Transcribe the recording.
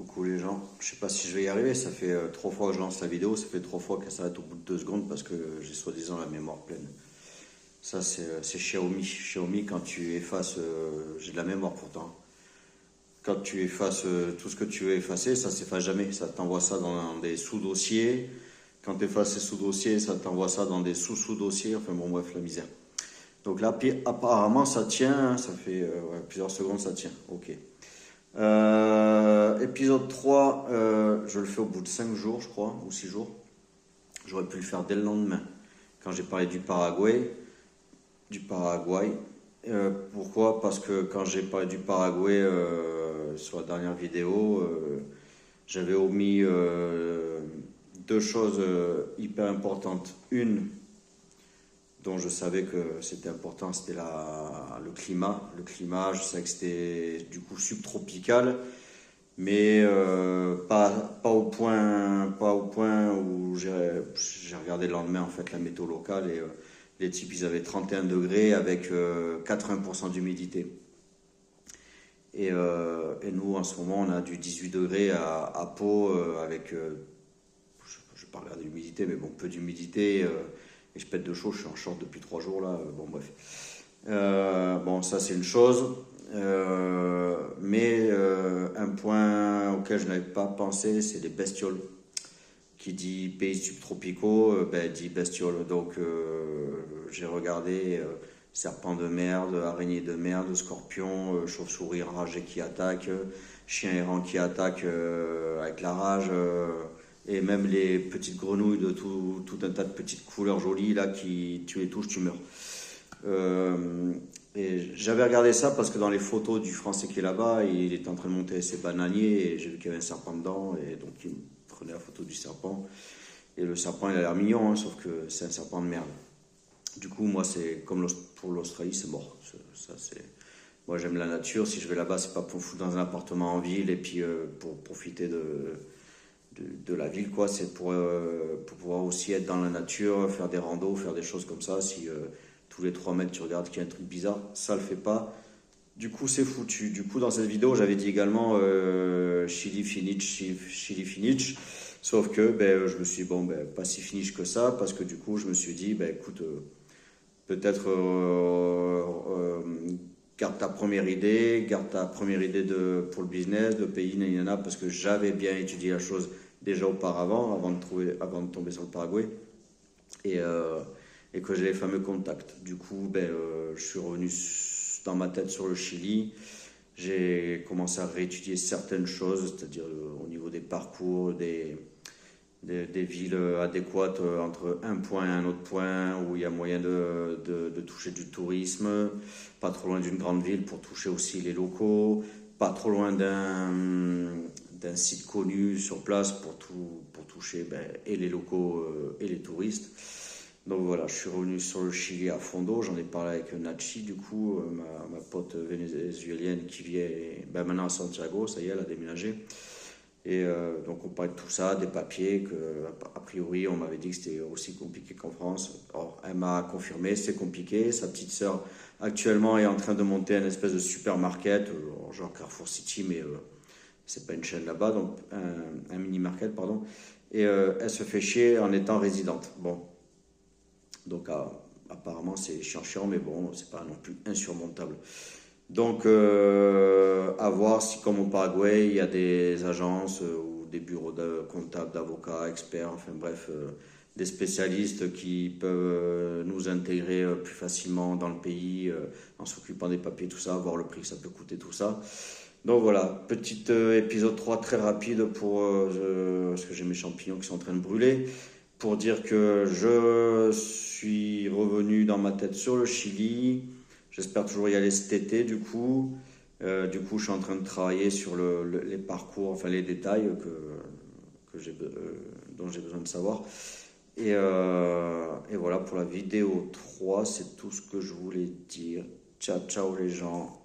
Coucou les gens, je sais pas si je vais y arriver, ça fait 3 fois que je lance la vidéo, ça fait 3 fois qu'elle s'arrête au bout de 2 secondes parce que j'ai soi-disant la mémoire pleine. Ça c'est Xiaomi. Xiaomi quand tu effaces, j'ai de la mémoire pourtant. Quand tu effaces tout ce que tu veux effacer, ça s'efface jamais, ça t'envoie ça dans des sous-dossiers. Quand tu effaces ces sous-dossiers, ça t'envoie ça dans des sous-sous-dossiers, enfin bon bref, la misère. Donc là, apparemment ça tient, ça fait plusieurs secondes ça tient, ok. Épisode 3, je le fais au bout de 5 jours, je crois, ou 6 jours. J'aurais pu le faire dès le lendemain, quand j'ai parlé du Paraguay. Pourquoi? Parce que quand j'ai parlé du Paraguay sur la dernière vidéo, j'avais omis 2 choses hyper importantes. Une, dont je savais que c'était important, c'était le climat. Le climat, je savais que c'était du coup subtropical, mais pas au point où j'ai regardé le lendemain en fait la météo locale et les types ils avaient 31 degrés avec 80% d'humidité. Et nous en ce moment on a du 18 degrés à Pau avec, je vais pas regarder l'humidité, mais bon, peu d'humidité. Et je pète de chaud, je suis en short depuis 3 jours là. Bon, bref. Bon, ça c'est une chose. Mais un point auquel je n'avais pas pensé, c'est les bestioles. Qui dit pays subtropicaux, ben, dit bestioles. Donc j'ai regardé serpents de merde, araignées de merde, scorpions, chauves-souris enragées qui attaquent, chiens errants qui attaquent avec la rage. Et même les petites grenouilles de tout un tas de petites couleurs jolies là qui tu les touches tu meurs. Et j'avais regardé ça parce que dans les photos du Français qui est là-bas, il était en train de monter ses bananiers et j'ai vu qu'il y avait un serpent dedans et donc il me prenait la photo du serpent. Et le serpent il a l'air mignon, hein, sauf que c'est un serpent de merde. Du coup moi c'est comme pour l'Australie c'est mort. Moi j'aime la nature, si je vais là-bas c'est pas pour me foutre dans un appartement en ville et puis pour profiter de la ville, quoi. C'est pour pouvoir aussi être dans la nature, faire des randos, faire des choses comme ça. Si tous les 3 mètres tu regardes qu'il y a un truc bizarre, ça le fait pas. Du coup, c'est foutu. Du coup, dans cette vidéo, j'avais dit également Chili Finish. Sauf que je me suis dit, bon, pas si finish que ça, parce que du coup, je me suis dit, écoute, peut-être garde ta première idée pour le business, de pays, nanana, parce que j'avais bien étudié la chose déjà auparavant, avant de tomber sur le Paraguay, et que j'ai les fameux contacts. Du coup, je suis revenu dans ma tête sur le Chili. J'ai commencé à réétudier certaines choses, c'est-à-dire au niveau des parcours, des villes adéquates entre un point et un autre point où il y a moyen de toucher du tourisme, pas trop loin d'une grande ville pour toucher aussi les locaux, pas trop loin d'un site connu sur place pour toucher et les locaux et les touristes. Donc voilà, je suis revenu sur le Chili à fondo, j'en ai parlé avec Nachi, du coup, ma pote vénézuélienne qui vit maintenant à Santiago, ça y est, elle a déménagé. Et donc on parlait de tout ça, des papiers, que a priori on m'avait dit que c'était aussi compliqué qu'en France. Or, elle m'a confirmé, c'est compliqué. Sa petite sœur actuellement est en train de monter un espèce de supermarket, genre Carrefour City, mais c'est pas une chaîne là-bas, donc un mini-market, pardon. Et elle se fait chier en étant résidente. Bon, donc apparemment c'est chiant, mais bon, c'est pas non plus insurmontable. Donc, à voir si, comme au Paraguay, il y a des agences ou des bureaux de comptables, d'avocats, experts, enfin bref, des spécialistes qui peuvent nous intégrer plus facilement dans le pays en s'occupant des papiers, tout ça, voir le prix que ça peut coûter, tout ça. Donc voilà, petit épisode 3 très rapide parce que j'ai mes champignons qui sont en train de brûler, pour dire que je suis revenu dans ma tête sur le Chili. J'espère toujours y aller cet été, du coup. Je suis en train de travailler sur les parcours, enfin les détails dont j'ai besoin de savoir. Et voilà, pour la vidéo 3, c'est tout ce que je voulais dire. Ciao, ciao les gens.